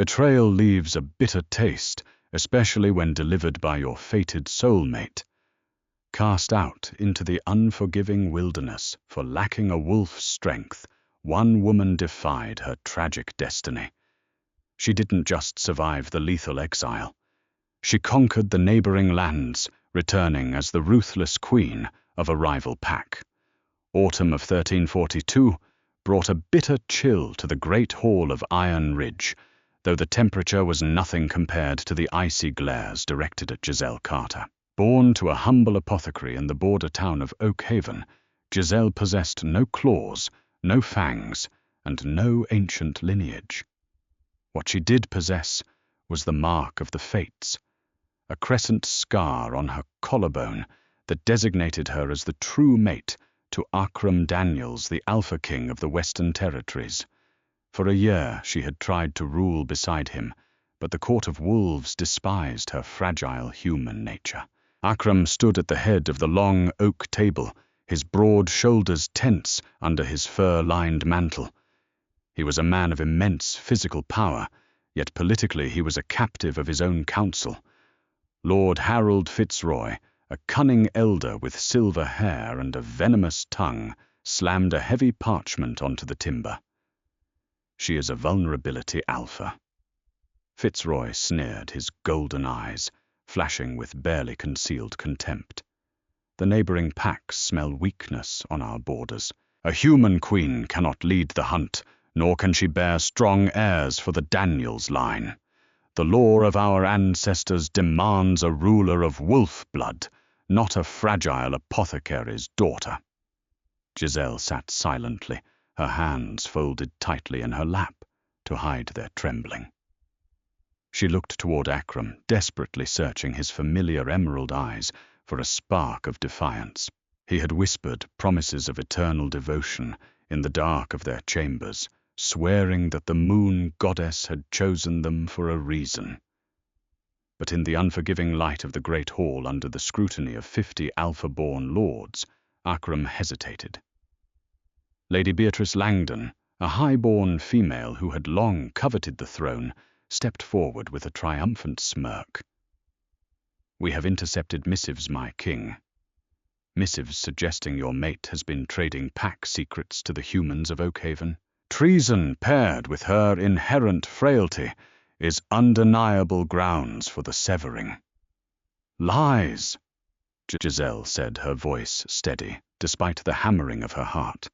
Betrayal leaves a bitter taste, especially when delivered by your fated soulmate. Cast out into the unforgiving wilderness for lacking a wolf's strength, one woman defied her tragic destiny. She didn't just survive the lethal exile. She conquered the neighboring lands, returning as the ruthless queen of a rival pack. Autumn of 1342 brought a bitter chill to the great hall of Iron Ridge, though the temperature was nothing compared to the icy glares directed at Giselle Carter. Born to a humble apothecary in the border town of Oak Haven, Giselle possessed no claws, no fangs, and no ancient lineage. What she did possess was the mark of the fates, a crescent scar on her collarbone that designated her as the true mate to Akram Daniels, the Alpha King of the Western Territories. For a year she had tried to rule beside him, but the Court of Wolves despised her fragile human nature. Akram stood at the head of the long oak table, his broad shoulders tense under his fur-lined mantle. He was a man of immense physical power, yet politically he was a captive of his own council. Lord Harold Fitzroy, a cunning elder with silver hair and a venomous tongue, slammed a heavy parchment onto the timber. "She is a vulnerability alpha." Fitzroy sneered, his golden eyes flashing with barely concealed contempt. "The neighboring packs smell weakness on our borders. A human queen cannot lead the hunt, nor can she bear strong heirs for the Daniels line. The law of our ancestors demands a ruler of wolf blood, not a fragile apothecary's daughter." Giselle sat silently, her hands folded tightly in her lap to hide their trembling. She looked toward Akram, desperately searching his familiar emerald eyes for a spark of defiance. He had whispered promises of eternal devotion in the dark of their chambers, swearing that the moon goddess had chosen them for a reason. But in the unforgiving light of the great hall, under the scrutiny of 50 alpha-born lords, Akram hesitated. Lady Beatrice Langdon, a high-born female who had long coveted the throne, stepped forward with a triumphant smirk. "We have intercepted missives, my king. Missives suggesting your mate has been trading pack secrets to the humans of Oakhaven. Treason paired with her inherent frailty is undeniable grounds for the severing." "Lies," Giselle said, her voice steady, despite the hammering of her heart.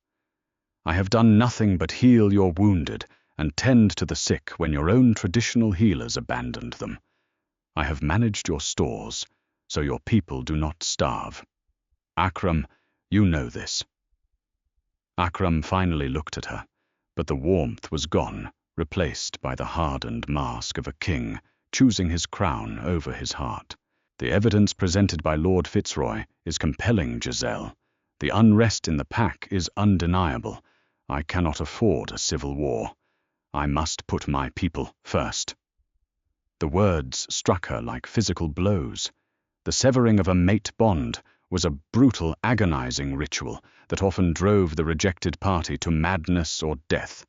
"I have done nothing but heal your wounded and tend to the sick when your own traditional healers abandoned them. I have managed your stores, so your people do not starve. Akram, you know this." Akram finally looked at her, but the warmth was gone, replaced by the hardened mask of a king, choosing his crown over his heart. "The evidence presented by Lord Fitzroy is compelling, Giselle. The unrest in the pack is undeniable. I cannot afford a civil war. I must put my people first." The words struck her like physical blows. The severing of a mate bond was a brutal, agonizing ritual that often drove the rejected party to madness or death.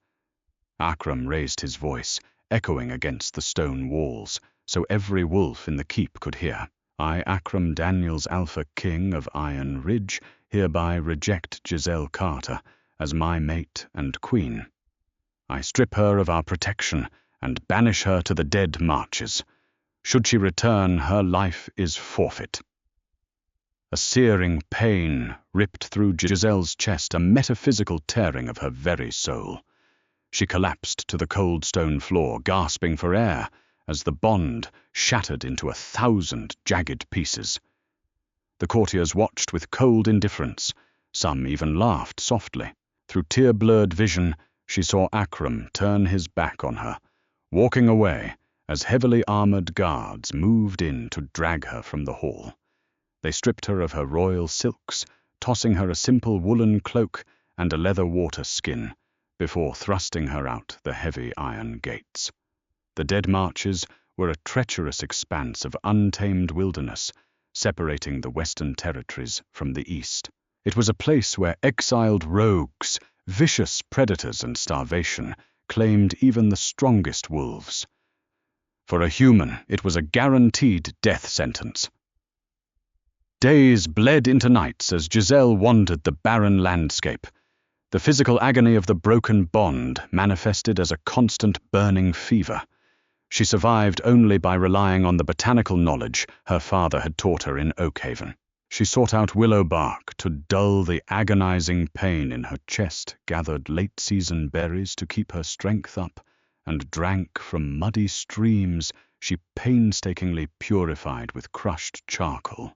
Akram raised his voice, echoing against the stone walls, so every wolf in the keep could hear. "I, Akram Daniels, Alpha King of Iron Ridge, hereby reject Giselle Carter as my mate and queen. I strip her of our protection and banish her to the dead marches. Should she return, her life is forfeit." A searing pain ripped through Giselle's chest, a metaphysical tearing of her very soul. She collapsed to the cold stone floor, gasping for air, as the bond shattered into 1,000 jagged pieces. The courtiers watched with cold indifference. Some even laughed softly. Through tear-blurred vision, she saw Akram turn his back on her, walking away as heavily armored guards moved in to drag her from the hall. They stripped her of her royal silks, tossing her a simple woolen cloak and a leather water skin, before thrusting her out the heavy iron gates. The Dead Marches were a treacherous expanse of untamed wilderness, separating the Western Territories from the East. It was a place where exiled rogues, vicious predators, and starvation claimed even the strongest wolves. For a human, it was a guaranteed death sentence. Days bled into nights as Giselle wandered the barren landscape. The physical agony of the broken bond manifested as a constant burning fever. She survived only by relying on the botanical knowledge her father had taught her in Oakhaven. She sought out willow bark to dull the agonizing pain in her chest, gathered late-season berries to keep her strength up, and drank from muddy streams she painstakingly purified with crushed charcoal.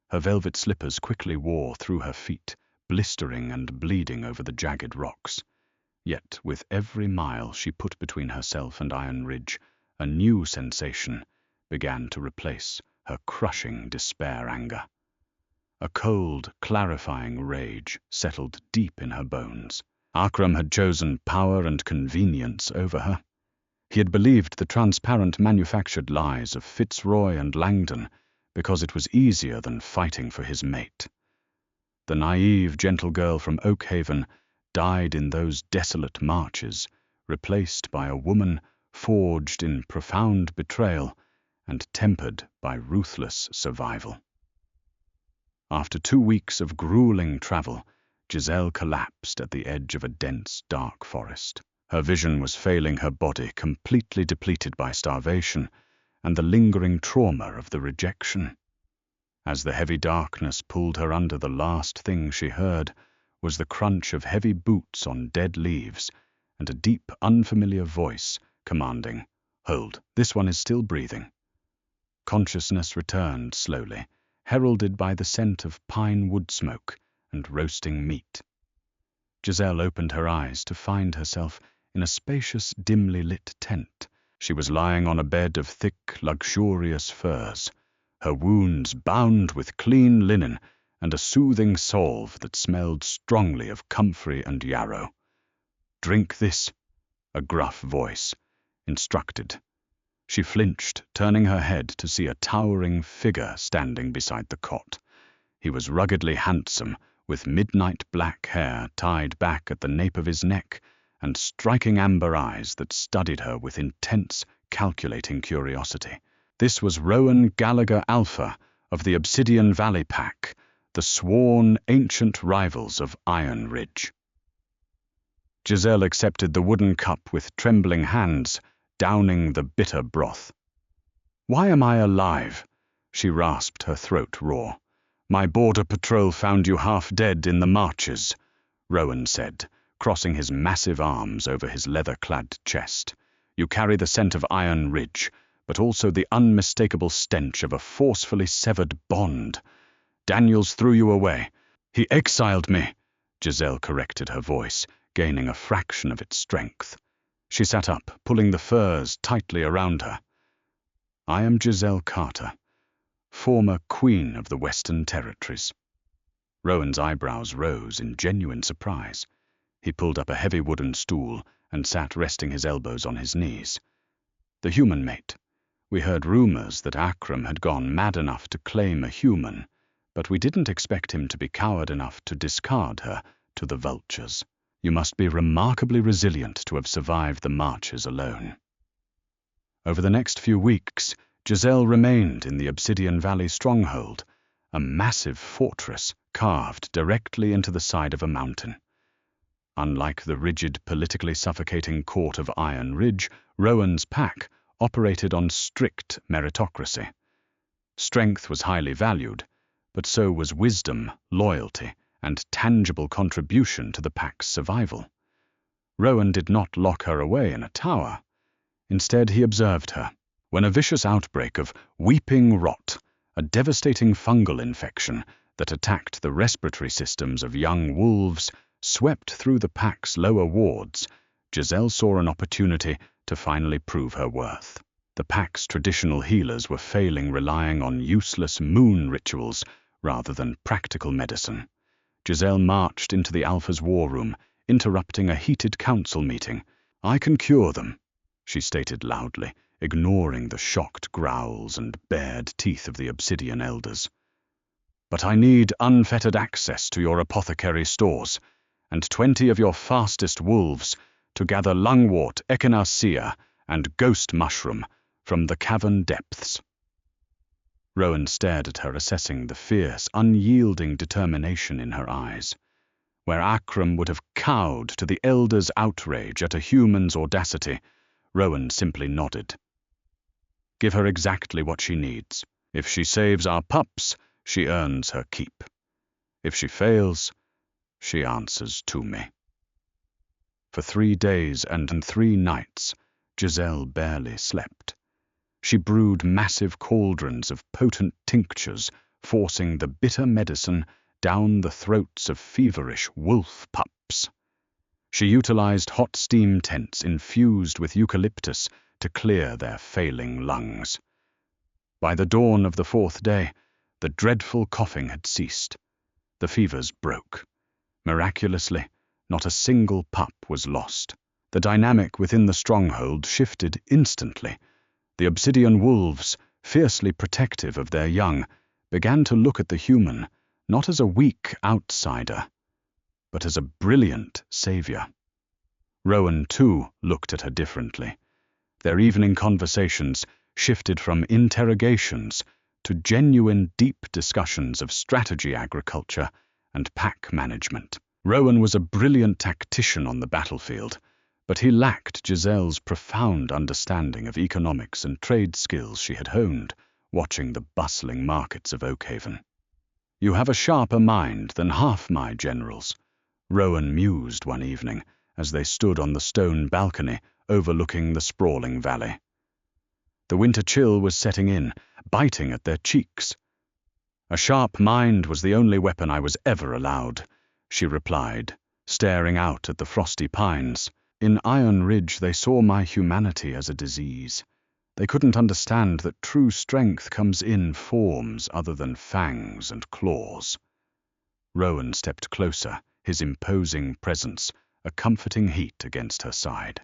Her velvet slippers quickly wore through her feet, blistering and bleeding over the jagged rocks. Yet with every mile she put between herself and Iron Ridge, a new sensation began to replace her crushing despair-anger. A cold, clarifying rage settled deep in her bones. Akram had chosen power and convenience over her. He had believed the transparent manufactured lies of Fitzroy and Langdon because it was easier than fighting for his mate. The naive, gentle girl from Oakhaven died in those desolate marches, replaced by a woman forged in profound betrayal and tempered by ruthless survival. After 2 weeks of grueling travel, Giselle collapsed at the edge of a dense, dark forest. Her vision was failing, her body completely depleted by starvation and the lingering trauma of the rejection. As the heavy darkness pulled her under, the last thing she heard was the crunch of heavy boots on dead leaves and a deep, unfamiliar voice commanding, "Hold, this one is still breathing." Consciousness returned slowly, heralded by the scent of pine wood smoke and roasting meat. Giselle opened her eyes to find herself in a spacious, dimly lit tent. She was lying on a bed of thick, luxurious furs, her wounds bound with clean linen and a soothing salve that smelled strongly of comfrey and yarrow. "Drink this," a gruff voice instructed. She flinched, turning her head to see a towering figure standing beside the cot. He was ruggedly handsome, with midnight black hair tied back at the nape of his neck and striking amber eyes that studied her with intense, calculating curiosity. This was Rowan Gallagher Alpha of the Obsidian Valley Pack, the sworn ancient rivals of Iron Ridge. Giselle accepted the wooden cup with trembling hands, downing the bitter broth. "Why am I alive?" she rasped, her throat raw. "My border patrol found you half dead in the marches," Rowan said, crossing his massive arms over his leather-clad chest. "You carry the scent of Iron Ridge, but also the unmistakable stench of a forcefully severed bond. Daniels threw you away. He exiled me," Giselle corrected, her voice gaining a fraction of its strength. She sat up, pulling the furs tightly around her. "I am Giselle Carter, former Queen of the Western Territories." Rowan's eyebrows rose in genuine surprise. He pulled up a heavy wooden stool and sat resting his elbows on his knees. "The human mate. We heard rumors that Akram had gone mad enough to claim a human, but we didn't expect him to be coward enough to discard her to the vultures. You must be remarkably resilient to have survived the marches alone." Over the next few weeks, Giselle remained in the Obsidian Valley stronghold, a massive fortress carved directly into the side of a mountain. Unlike the rigid, politically suffocating court of Iron Ridge, Rowan's pack operated on strict meritocracy. Strength was highly valued, but so was wisdom, loyalty, and tangible contribution to the pack's survival. Rowan did not lock her away in a tower. Instead, he observed her. When a vicious outbreak of weeping rot, a devastating fungal infection that attacked the respiratory systems of young wolves, swept through the pack's lower wards, Giselle saw an opportunity to finally prove her worth. The pack's traditional healers were failing, relying on useless moon rituals rather than practical medicine. Giselle marched into the Alpha's war room, interrupting a heated council meeting. "I can cure them," she stated loudly, ignoring the shocked growls and bared teeth of the Obsidian elders. "But I need unfettered access to your apothecary stores, and 20 of your fastest wolves to gather lungwort, echinacea, and ghost mushroom from the cavern depths. Rowan stared at her, assessing the fierce, unyielding determination in her eyes. Where Akram would have cowed to the elder's outrage at a human's audacity, Rowan simply nodded. Give her exactly what she needs. If she saves our pups, she earns her keep. If she fails, she answers to me. For 3 days and 3 nights, Giselle barely slept. She brewed massive cauldrons of potent tinctures, forcing the bitter medicine down the throats of feverish wolf pups. She utilized hot steam tents infused with eucalyptus to clear their failing lungs. By the dawn of the 4th day, the dreadful coughing had ceased. The fevers broke. Miraculously, not a single pup was lost. The dynamic within the stronghold shifted instantly. The obsidian wolves, fiercely protective of their young, began to look at the human not as a weak outsider, but as a brilliant savior. Rowan, too, looked at her differently. Their evening conversations shifted from interrogations to genuine, deep discussions of strategy agriculture and pack management. Rowan was a brilliant tactician on the battlefield, but he lacked Giselle's profound understanding of economics and trade skills she had honed, watching the bustling markets of Oakhaven. You have a sharper mind than half my generals, Rowan mused one evening as they stood on the stone balcony overlooking the sprawling valley. The winter chill was setting in, biting at their cheeks. A sharp mind was the only weapon I was ever allowed, she replied, staring out at the frosty pines. In Iron Ridge they saw my humanity as a disease. They couldn't understand that true strength comes in forms other than fangs and claws. Rowan stepped closer, his imposing presence a comforting heat against her side.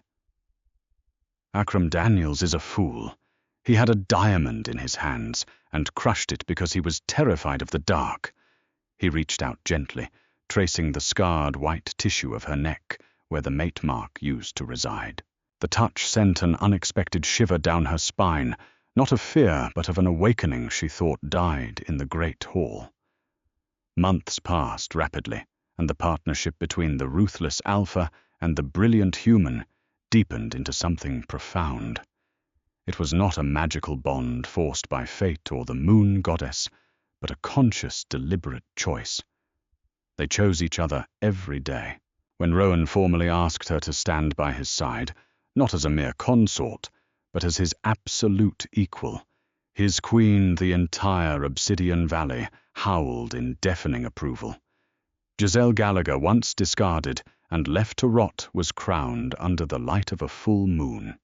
Akram Daniels is a fool. He had a diamond in his hands and crushed it because he was terrified of the dark. He reached out gently, tracing the scarred white tissue of her neck where the mate mark used to reside. The touch sent an unexpected shiver down her spine, not of fear but of an awakening she thought died in the great hall. Months passed rapidly, and the partnership between the ruthless alpha and the brilliant human deepened into something profound. It was not a magical bond forced by fate or the moon goddess, but a conscious, deliberate choice. They chose each other every day. When Rowan formally asked her to stand by his side, not as a mere consort, but as his absolute equal, his queen, the entire Obsidian Valley, howled in deafening approval. Giselle Gallagher, once discarded and left to rot, was crowned under the light of a full moon.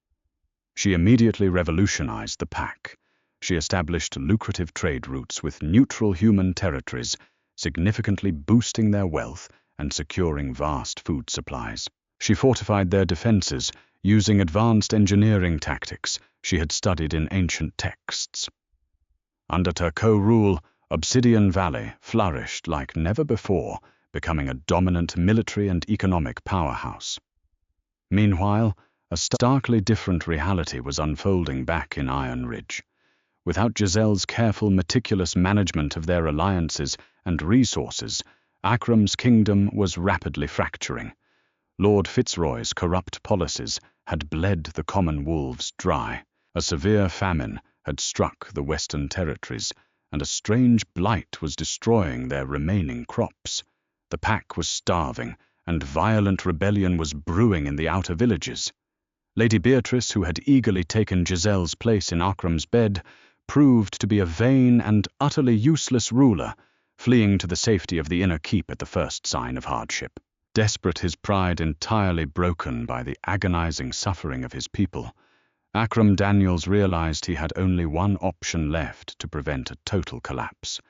She immediately revolutionized the pack. She established lucrative trade routes with neutral human territories, significantly boosting their wealth and securing vast food supplies. She fortified their defenses using advanced engineering tactics she had studied in ancient texts. Under her co-rule, Obsidian Valley flourished like never before, becoming a dominant military and economic powerhouse. Meanwhile, a starkly different reality was unfolding back in Iron Ridge. Without Giselle's careful, meticulous management of their alliances and resources, Akram's kingdom was rapidly fracturing. Lord Fitzroy's corrupt policies had bled the common wolves dry. A severe famine had struck the Western Territories, and a strange blight was destroying their remaining crops. The pack was starving, and violent rebellion was brewing in the outer villages. Lady Beatrice, who had eagerly taken Giselle's place in Akram's bed, proved to be a vain and utterly useless ruler, fleeing to the safety of the inner keep at the first sign of hardship. Desperate, his pride entirely broken by the agonizing suffering of his people, Akram Daniels realized he had only one option left to prevent a total collapse.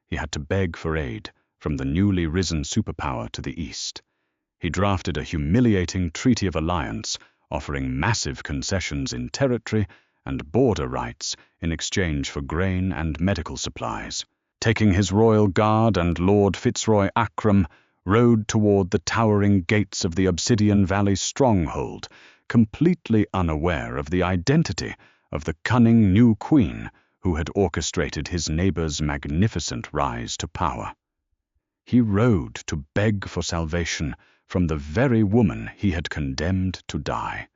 He had to beg for aid from the newly risen superpower to the east. He drafted a humiliating treaty of alliance, offering massive concessions in territory and border rights in exchange for grain and medical supplies. Taking his royal guard and Lord Fitzroy, Akram rode toward the towering gates of the Obsidian Valley stronghold, completely unaware of the identity of the cunning new queen who had orchestrated his neighbor's magnificent rise to power. He rode to beg for salvation from the very woman he had condemned to die.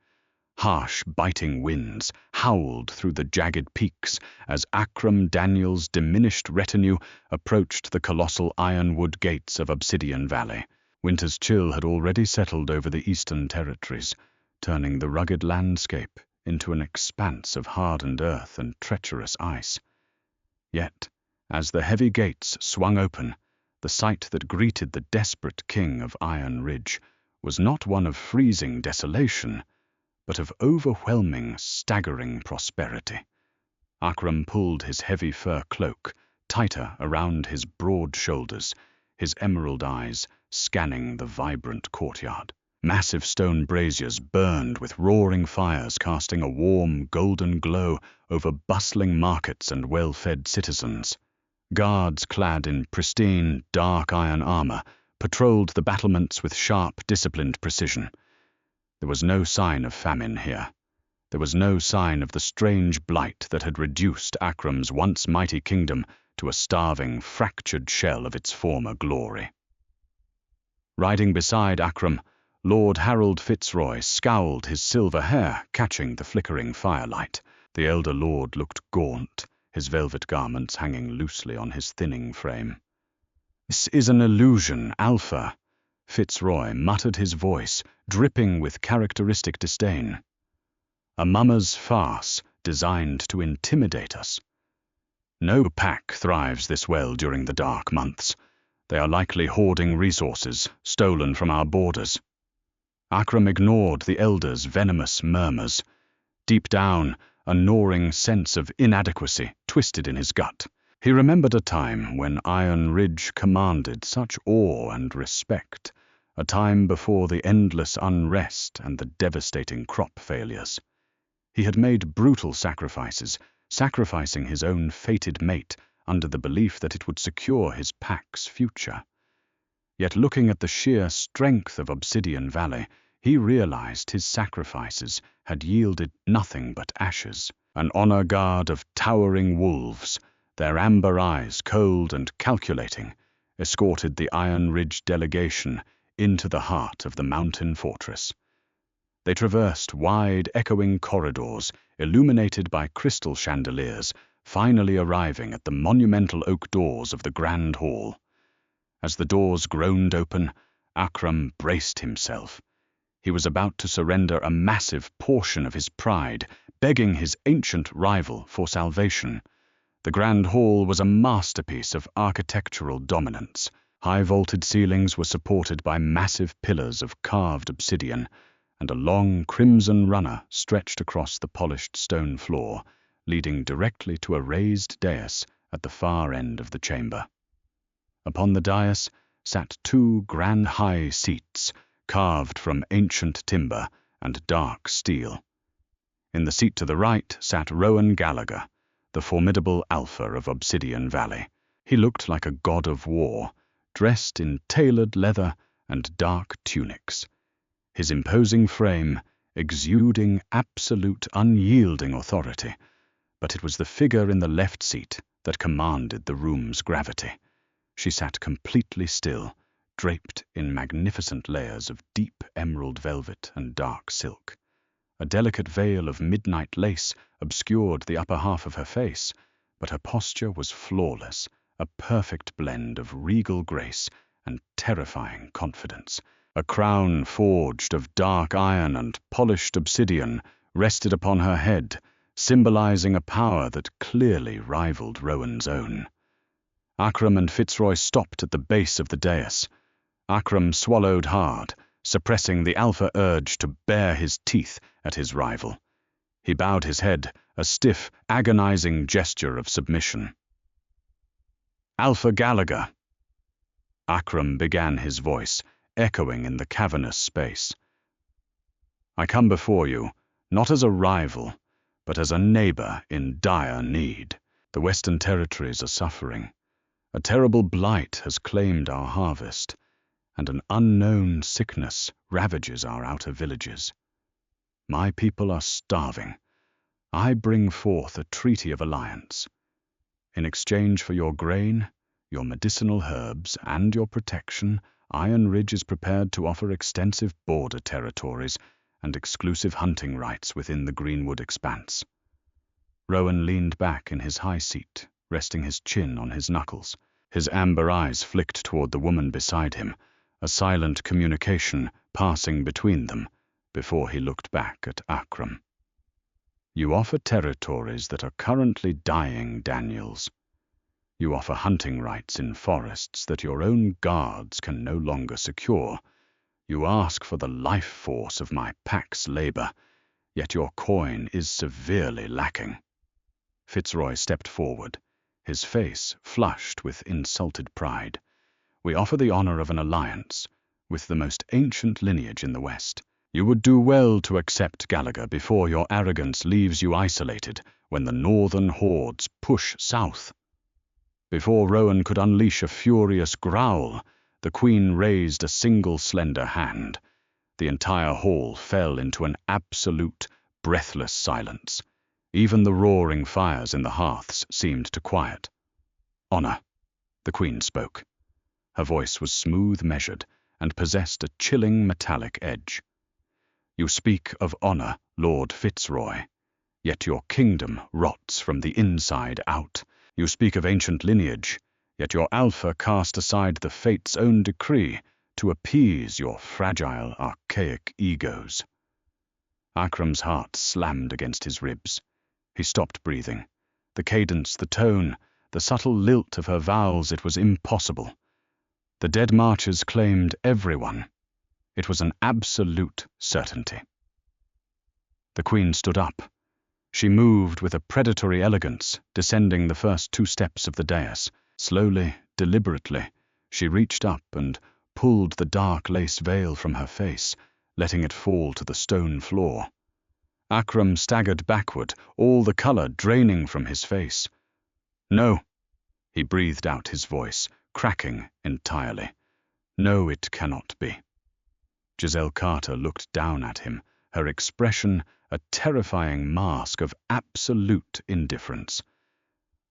Harsh, biting winds howled through the jagged peaks as Akram Daniel's diminished retinue approached the colossal ironwood gates of Obsidian Valley. Winter's chill had already settled over the eastern territories, turning the rugged landscape into an expanse of hardened earth and treacherous ice. Yet, as the heavy gates swung open, the sight that greeted the desperate king of Iron Ridge was not one of freezing desolation, but of overwhelming, staggering prosperity. Akram pulled his heavy fur cloak tighter around his broad shoulders, his emerald eyes scanning the vibrant courtyard. Massive stone braziers burned with roaring fires, casting a warm, golden glow over bustling markets and well-fed citizens. Guards clad in pristine, dark iron armor patrolled the battlements with sharp, disciplined precision. There was no sign of famine here. There was no sign of the strange blight that had reduced Akram's once mighty kingdom to a starving, fractured shell of its former glory. Riding beside Akram, Lord Harold Fitzroy scowled, his silver hair catching the flickering firelight. The elder lord looked gaunt, his velvet garments hanging loosely on his thinning frame. "This is an illusion, Alpha," Fitzroy muttered, his voice dripping with characteristic disdain. "A mummer's farce designed to intimidate us. No pack thrives this well during the dark months. They are likely hoarding resources stolen from our borders." Akram ignored the elder's venomous murmurs. Deep down, a gnawing sense of inadequacy twisted in his gut. He remembered a time when Iron Ridge commanded such awe and respect, a time before the endless unrest and the devastating crop failures. He had made brutal sacrifices, sacrificing his own fated mate under the belief that it would secure his pack's future. Yet looking at the sheer strength of Obsidian Valley, he realized his sacrifices had yielded nothing but ashes. An honor guard of towering wolves, their amber eyes cold and calculating, escorted the Iron Ridge delegation into the heart of the mountain fortress. They traversed wide, echoing corridors illuminated by crystal chandeliers, finally arriving at the monumental oak doors of the Grand Hall. As the doors groaned open, Akram braced himself. He was about to surrender a massive portion of his pride, begging his ancient rival for salvation. The Grand Hall was a masterpiece of architectural dominance. High-vaulted ceilings were supported by massive pillars of carved obsidian, and a long crimson runner stretched across the polished stone floor, leading directly to a raised dais at the far end of the chamber. Upon the dais sat two grand high seats, carved from ancient timber and dark steel. In the seat to the right sat Rowan Gallagher, the formidable Alpha of Obsidian Valley. He looked like a god of war, dressed in tailored leather and dark tunics, his imposing frame exuding absolute unyielding authority. But it was the figure in the left seat that commanded the room's gravity. She sat completely still, draped in magnificent layers of deep emerald velvet and dark silk. A delicate veil of midnight lace obscured the upper half of her face, but her posture was flawless, a perfect blend of regal grace and terrifying confidence. A crown forged of dark iron and polished obsidian rested upon her head, symbolizing a power that clearly rivaled Rowan's own. Akram and Fitzroy stopped at the base of the dais. Akram swallowed hard, suppressing the alpha urge to bare his teeth at his rival. He bowed his head, a stiff, agonizing gesture of submission. "Alpha Gallagher," Akram began, his voice echoing in the cavernous space. "I come before you, not as a rival, but as a neighbor in dire need. The Western Territories are suffering. A terrible blight has claimed our harvest, and an unknown sickness ravages our outer villages. My people are starving. I bring forth a treaty of alliance. In exchange for your grain, your medicinal herbs, and your protection, Iron Ridge is prepared to offer extensive border territories and exclusive hunting rights within the Greenwood expanse. Rowan leaned back in his high seat, resting his chin on his knuckles. His amber eyes flicked toward the woman beside him, a silent communication passing between them before he looked back at Akram. You offer territories that are currently dying, Daniels. You offer hunting rights in forests that your own guards can no longer secure. You ask for the life force of my pack's labor, yet your coin is severely lacking. Fitzroy stepped forward, his face flushed with insulted pride. We offer the honor of an alliance with the most ancient lineage in the West. You would do well to accept Gallagher before your arrogance leaves you isolated when the northern hordes push south. Before Rowan could unleash a furious growl, the Queen raised a single slender hand. The entire hall fell into an absolute, breathless silence. Even the roaring fires in the hearths seemed to quiet. Honor, the Queen spoke. Her voice was smooth, measured, and possessed a chilling metallic edge. You speak of honor, Lord Fitzroy, yet your kingdom rots from the inside out. You speak of ancient lineage, yet your alpha cast aside the fate's own decree to appease your fragile, archaic egos. Akram's heart slammed against his ribs. He stopped breathing. The cadence, the tone, the subtle lilt of her vowels, it was impossible. The dead marchers claimed everyone. It was an absolute certainty. The Queen stood up. She moved with a predatory elegance, descending the first 2 steps of the dais. Slowly, deliberately, she reached up and pulled the dark lace veil from her face, letting it fall to the stone floor. Akram staggered backward, all the color draining from his face. No, he breathed out, his voice cracking entirely. No, it cannot be. Giselle Carter looked down at him, her expression a terrifying mask of absolute indifference.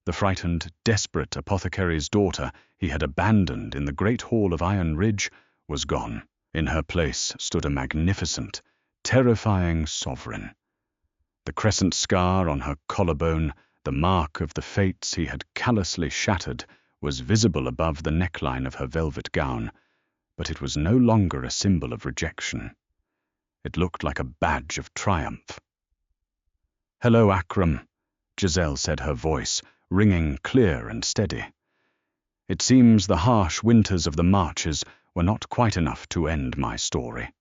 The frightened, desperate apothecary's daughter he had abandoned in the great hall of Iron Ridge was gone. In her place stood a magnificent, terrifying sovereign. The crescent scar on her collarbone, the mark of the fates he had callously shattered, was visible above the neckline of her velvet gown, but it was no longer a symbol of rejection. It looked like a badge of triumph. "Hello, Akram," Giselle said, her voice ringing clear and steady. "It seems the harsh winters of the marches were not quite enough to end my story."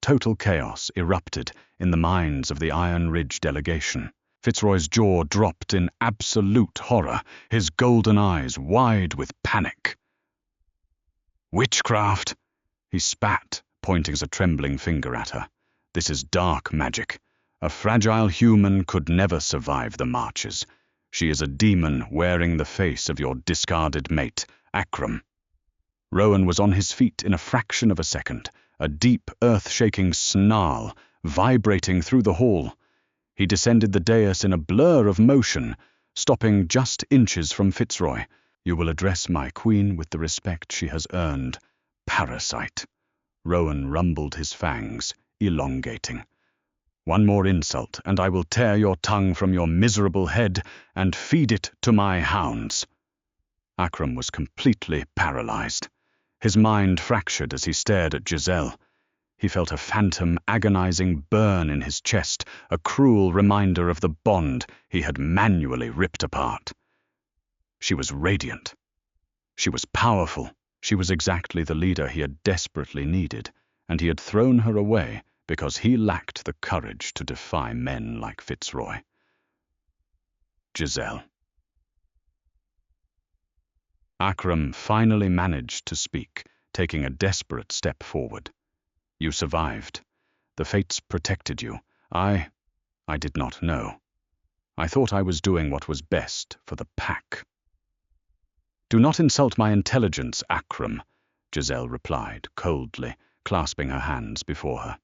Total chaos erupted in the minds of the Iron Ridge delegation. Fitzroy's jaw dropped in absolute horror, his golden eyes wide with panic. "Witchcraft!" he spat, pointing a trembling finger at her. "This is dark magic. A fragile human could never survive the marches. She is a demon wearing the face of your discarded mate, Akram." Rowan was on his feet in a fraction of a second, a deep, earth-shaking snarl vibrating through the hall. He descended the dais in a blur of motion, stopping just inches from Fitzroy. "You will address my queen with the respect she has earned, parasite." Rowan rumbled his fangs, elongating. "One more insult, and I will tear your tongue from your miserable head and feed it to my hounds." Akram was completely paralyzed. His mind fractured as he stared at Giselle. He felt a phantom, agonizing burn in his chest, a cruel reminder of the bond he had manually ripped apart. She was radiant. She was powerful. She was exactly the leader he had desperately needed, and he had thrown her away because he lacked the courage to defy men like Fitzroy. Giselle. Akram finally managed to speak, taking a desperate step forward. "You survived. The fates protected you. I did not know. I thought I was doing what was best for the pack." "Do not insult my intelligence, Akram," Giselle replied, coldly, clasping her hands before her.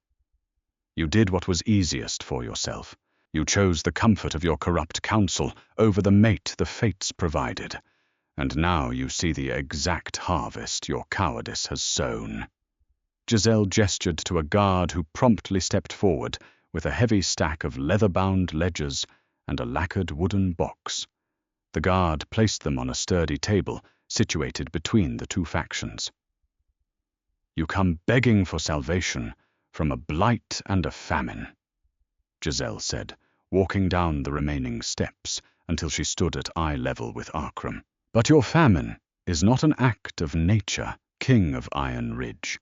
"You did what was easiest for yourself. You chose the comfort of your corrupt counsel over the mate the fates provided, and now you see the exact harvest your cowardice has sown." Giselle gestured to a guard who promptly stepped forward with a heavy stack of leather-bound ledgers and a lacquered wooden box. The guard placed them on a sturdy table situated between the two factions. "You come begging for salvation from a blight and a famine," Giselle said, walking down the remaining steps until she stood at eye level with Akram. "But your famine is not an act of nature, King of Iron Ridge.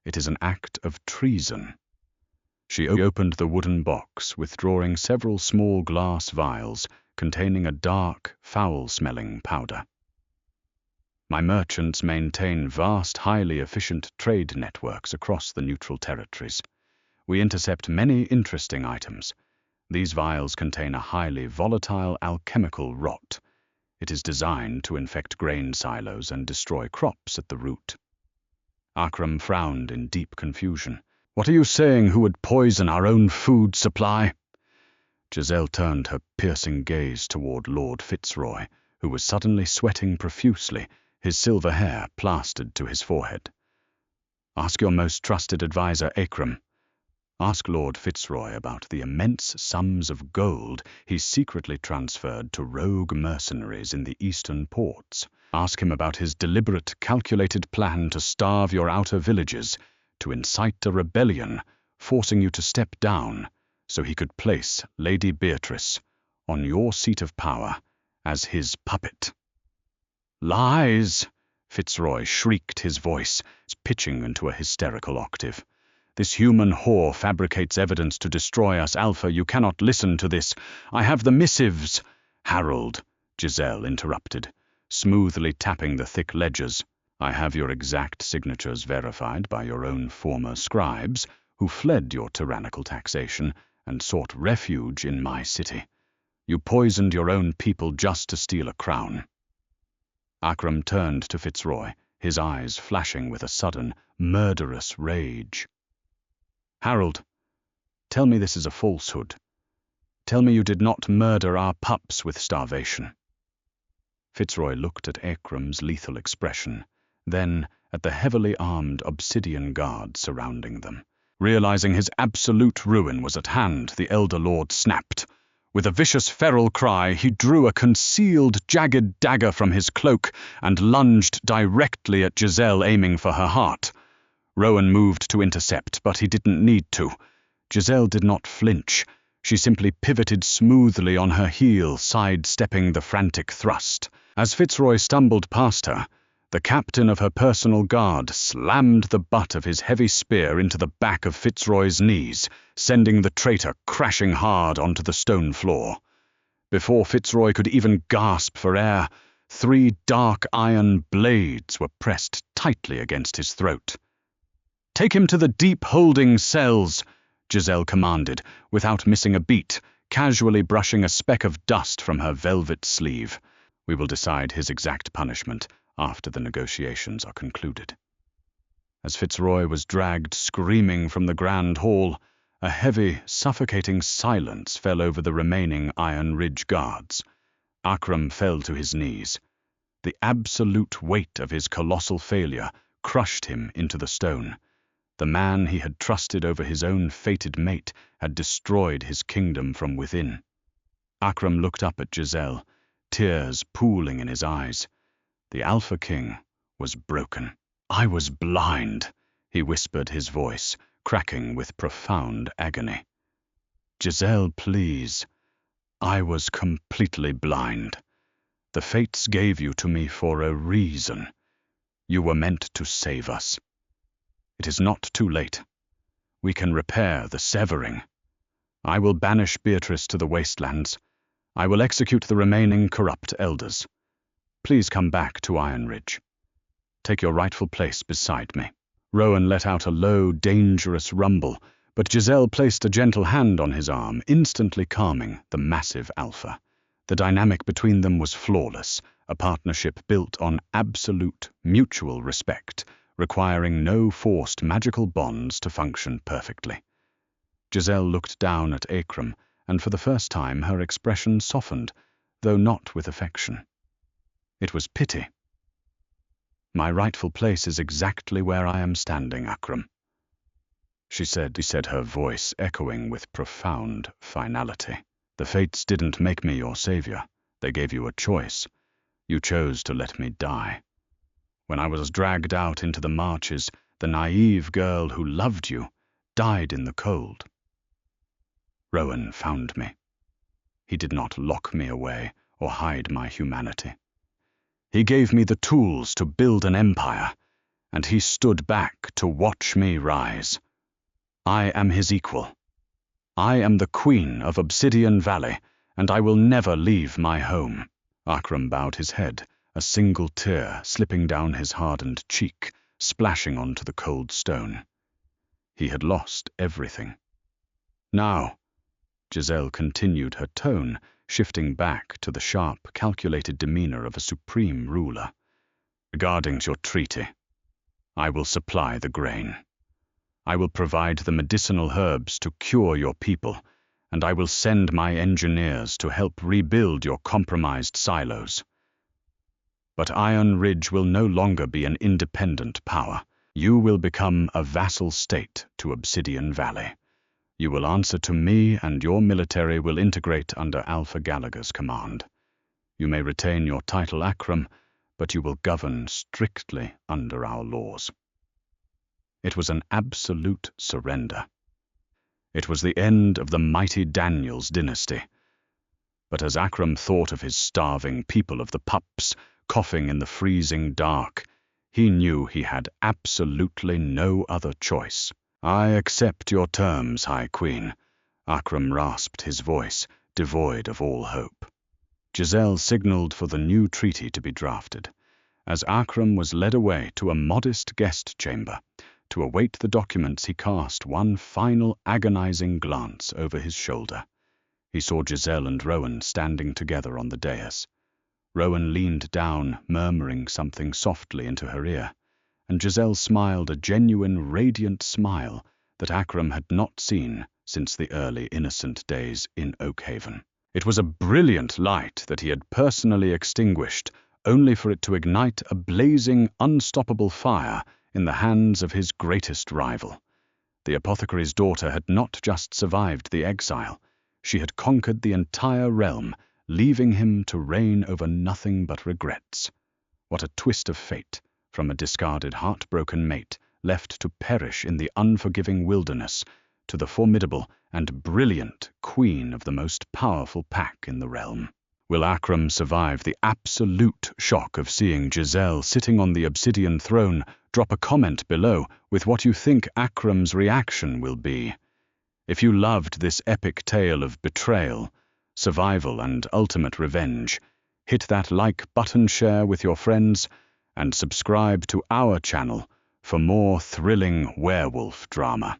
It is an act of treason." She opened the wooden box, withdrawing several small glass vials containing a dark, foul-smelling powder. "My merchants maintain vast, highly efficient trade networks across the neutral territories. We intercept many interesting items. These vials contain a highly volatile alchemical rot. It is designed to infect grain silos and destroy crops at the root." Akram frowned in deep confusion. "What are you saying? Who would poison our own food supply?" Giselle turned her piercing gaze toward Lord Fitzroy, who was suddenly sweating profusely, his silver hair plastered to his forehead. "Ask your most trusted advisor, Akram. Ask Lord Fitzroy about the immense sums of gold he secretly transferred to rogue mercenaries in the eastern ports. Ask him about his deliberate, calculated plan to starve your outer villages, to incite a rebellion, forcing you to step down so he could place Lady Beatrice on your seat of power as his puppet." "Lies!" Fitzroy shrieked, his voice pitching into a hysterical octave. "This human whore fabricates evidence to destroy us, Alpha. You cannot listen to this. I have the missives." "Harold," Giselle interrupted, smoothly tapping the thick ledgers. "I have your exact signatures verified by your own former scribes, who fled your tyrannical taxation and sought refuge in my city. You poisoned your own people just to steal a crown." Akram turned to Fitzroy, his eyes flashing with a sudden, murderous rage. "Harold, tell me this is a falsehood. Tell me you did not murder our pups with starvation." Fitzroy looked at Akram's lethal expression, then at the heavily armed obsidian guard surrounding them. Realizing his absolute ruin was at hand, the elder lord snapped. With a vicious feral cry, he drew a concealed, jagged dagger from his cloak and lunged directly at Giselle, aiming for her heart. Rowan moved to intercept, but he didn't need to. Giselle did not flinch. She simply pivoted smoothly on her heel, sidestepping the frantic thrust. As Fitzroy stumbled past her, the captain of her personal guard slammed the butt of his heavy spear into the back of Fitzroy's knees, sending the traitor crashing hard onto the stone floor. Before Fitzroy could even gasp for air, 3 dark iron blades were pressed tightly against his throat. "Take him to the deep holding cells," Giselle commanded, without missing a beat, casually brushing a speck of dust from her velvet sleeve. "We will decide his exact punishment after the negotiations are concluded." As Fitzroy was dragged screaming from the Grand Hall, a heavy, suffocating silence fell over the remaining Iron Ridge guards. Akram fell to his knees. The absolute weight of his colossal failure crushed him into the stone. The man he had trusted over his own fated mate had destroyed his kingdom from within. Akram looked up at Giselle, tears pooling in his eyes. The Alpha King was broken. "I was blind," he whispered, his voice cracking with profound agony. "Giselle, please. I was completely blind. The fates gave you to me for a reason. You were meant to save us. It is not too late. We can repair the severing. I will banish Beatrice to the wastelands. I will execute the remaining corrupt elders. Please come back to Iron Ridge. Take your rightful place beside me." Rowan let out a low, dangerous rumble, but Giselle placed a gentle hand on his arm, instantly calming the massive Alpha. The dynamic between them was flawless, a partnership built on absolute, mutual respect, requiring no forced magical bonds to function perfectly. Giselle looked down at Akram and for the first time her expression softened, though not with affection. It was pity. "My rightful place is exactly where I am standing, Akram," she said, her voice echoing with profound finality. "The fates didn't make me your savior. They gave you a choice. You chose to let me die. When I was dragged out into the marches, the naive girl who loved you died in the cold. Rowan found me. He did not lock me away or hide my humanity. He gave me the tools to build an empire, and he stood back to watch me rise. I am his equal. I am the queen of Obsidian Valley, and I will never leave my home." Akram bowed his head, a single tear slipping down his hardened cheek, splashing onto the cold stone. He had lost everything. "Now," Giselle continued, her tone shifting back to the sharp, calculated demeanor of a supreme ruler. "Regarding your treaty, I will supply the grain. I will provide the medicinal herbs to cure your people, and I will send my engineers to help rebuild your compromised silos. But Iron Ridge will no longer be an independent power. You will become a vassal state to Obsidian Valley. You will answer to me, and your military will integrate under Alpha Gallagher's command. You may retain your title Akram, but you will govern strictly under our laws." It was an absolute surrender. It was the end of the mighty Daniels dynasty. But as Akram thought of his starving people of the Pups, coughing in the freezing dark, he knew he had absolutely no other choice. "I accept your terms, High Queen," Akram rasped, his voice devoid of all hope. Giselle signaled for the new treaty to be drafted, as Akram was led away to a modest guest chamber. To await the documents, he cast one final agonizing glance over his shoulder. He saw Giselle and Rowan standing together on the dais. Rowan leaned down, murmuring something softly into her ear, and Giselle smiled a genuine, radiant smile that Akram had not seen since the early innocent days in Oakhaven. It was a brilliant light that he had personally extinguished, only for it to ignite a blazing, unstoppable fire in the hands of his greatest rival. The apothecary's daughter had not just survived the exile, she had conquered the entire realm, leaving him to reign over nothing but regrets. What a twist of fate, from a discarded heartbroken mate, left to perish in the unforgiving wilderness, to the formidable and brilliant queen of the most powerful pack in the realm. Will Akram survive the absolute shock of seeing Giselle sitting on the obsidian throne? Drop a comment below with what you think Akram's reaction will be. If you loved this epic tale of betrayal, survival, and ultimate revenge, hit that like button, share with your friends, and subscribe to our channel for more thrilling werewolf drama.